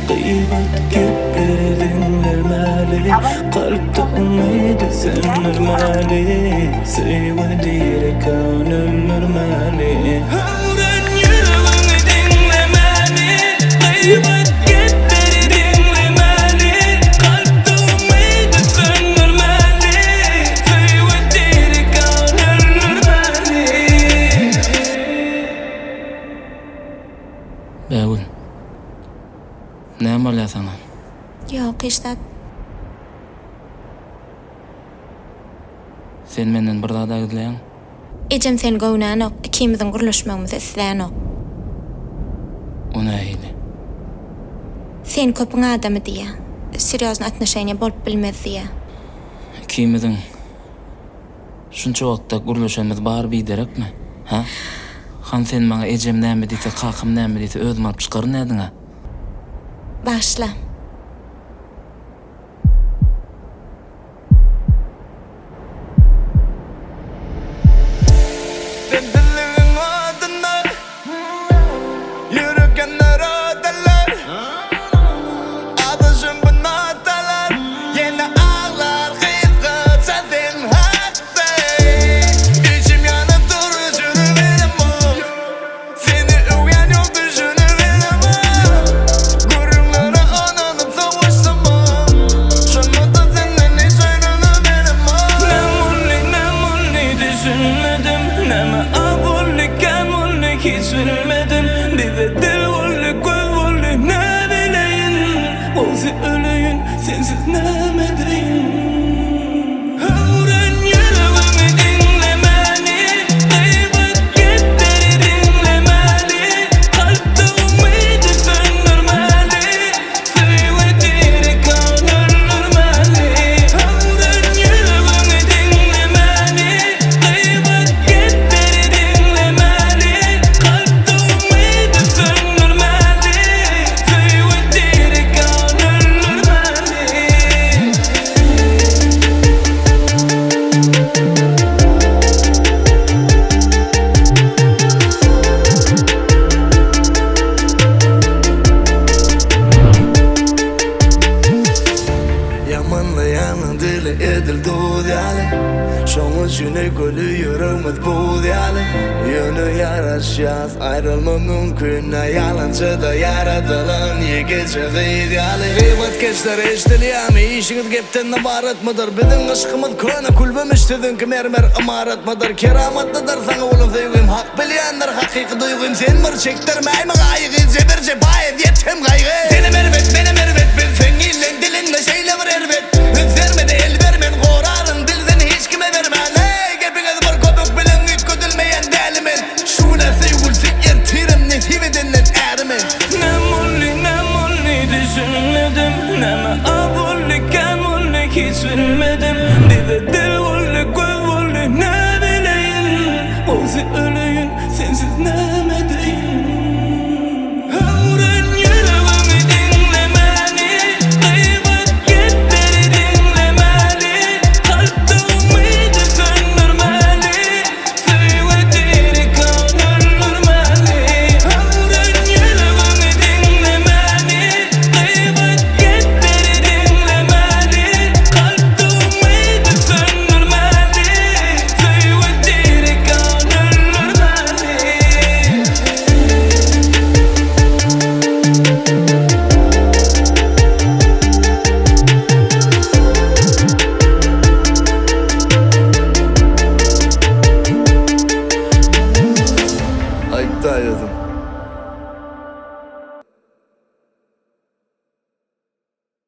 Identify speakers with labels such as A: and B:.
A: Kıymet gibi dinlemeli, kalpte umidi söndürmeli, sevdiği kanım mürmeli. Öğren yüreğimi dinlemeli, kıymet gibi dinlemeli, kalpte umidi söndürmeli, sevdiği kanım mürmeli. Beğen. Ne var sana?
B: Yok işte.
A: Sen menden bir daha da gidilen?
B: Ecem sen gownan ok, ikimizin guruluşmamız isleyen ok.
A: O neydi?
B: Sen köpüň adamy diýe. Seriozny atnaşaýnya bolup bilmez diýe.
A: İkimizin şunça wagtda guruluşamyz bar biderekmi? Ha? Han sen maňa ejem näme diýse, kakym näme diýse özüm alyp çykaryn nädiňe?
B: Başla. Hiç bilmedim, bir de dil volley, göz volley, ne bileyin, olsa öleyim, sensiz ne medeyim. Öğren yüreğimi dinlemeli, kıymet gibi dinlemeli, kalpte umidi söndürmeli, sevdiği kanım mürmeli. Öğren yüreğimi dinlemeli, kıymet gibi dinlemeli, yamanlayanın dili edil dudyalı, şoňa şüne gölü yüreğimiz budyalı. Yönü yaraşýas ayrılma mümkün, yalançyda yaradylan ýekeçe gydyaly. Gıybet geçler eşdilýärmi, işiňiz gepden ibaret mydyr? Biziň aşkymyz köne kulbemiş, sizinki mermer imaret mydyr? Keramatlydyr saňa bolan sevgim, hak bilýänler hakyky duýgum. Sen bir çekdirmäými gaýgy, jebirje baýyp ýetem gaýgy. Seni mervet, meni mervet, bilseň illen dilinle şeýle bir erbet. Üzermede el vermen, gorarın dilden hiç kime vermen. Hey, gepiniz bir köpük bilen ütküdülmeyen delimin. Şuna sevgülse ertirim nesip edenden erimin. Ne mulli düşünmedim, ne me avulli, ken mulli hiç bilmedim.